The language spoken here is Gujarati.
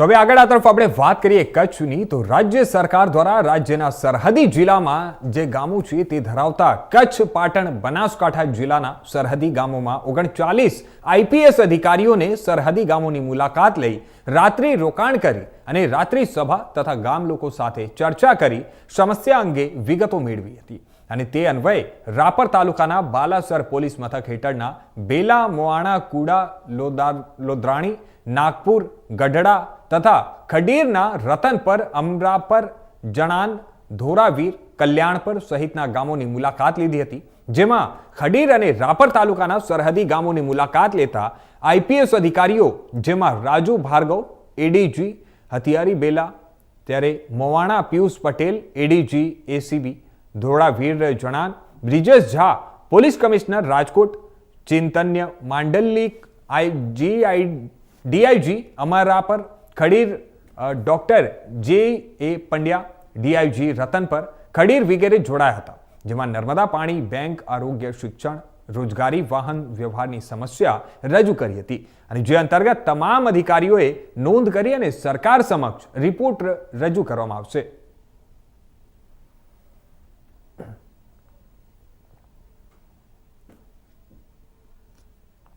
તો હવે આગળ આ તરફ આપણે વાત કરીએ કચ્છની, તો રાજ્ય સરકાર દ્વારા રાજ્યના સરહદી જિલ્લામાં જે ગામો છે તે ધરાવતા કચ્છ, પાટણ, બનાસકાંઠા જિલ્લાના સરહદી ગામોમાં 39 આઈપીએસ અધિકારીઓને સરહદી ગામોની મુલાકાત લઈ રાત્રિ રોકાણ કરી અને રાત્રિ સભા તથા ગામ લોકો સાથે ચર્ચા કરી સમસ્યા અંગે વિગતો મેળવી હતી. અને તે અન્વયે રાપર તાલુકાના બાલાસર પોલીસ મથક હેઠળના બેલા, મોવાણા, કુડા, લોદ્રાણી, નાગપુર, ગઢડા તથા ખડીરના રતનપર, અમરાપર, જણાન, ધોરાવીર, કલ્યાણપર સહિતના ગામોની મુલાકાત લીધી હતી. જેમાં ખડીર અને રાપર તાલુકાના સરહદી ગામોની મુલાકાત લેતા આઈપીએસ અધિકારીઓ, જેમાં રાજુ ભાર્ગવ, એડીજી હથિયારી બેલા, ત્યારે Movana Piyush Patel, ADG ACB, Dholavira Janan, Brijesh Jha, police commissioner Rajkot, Chaitanya Mandlik, DIG Amarapar, Khadir doctor J A Pandya, DIG Ratanpar, Khadir વગેરે જોડાયા હતા. જેમાં નર્મદા પાણી, બેંક, આરોગ્ય, શિક્ષણ, રોજગારી, વાહન વ્યવહારની સમસ્યા રજૂ કરી હતી. અને જે અંતર્ગત તમામ અધિકારીઓએ નોંધ કરી અને સરકાર સમક્ષ રિપોર્ટ રજૂ કરવામાં આવશે.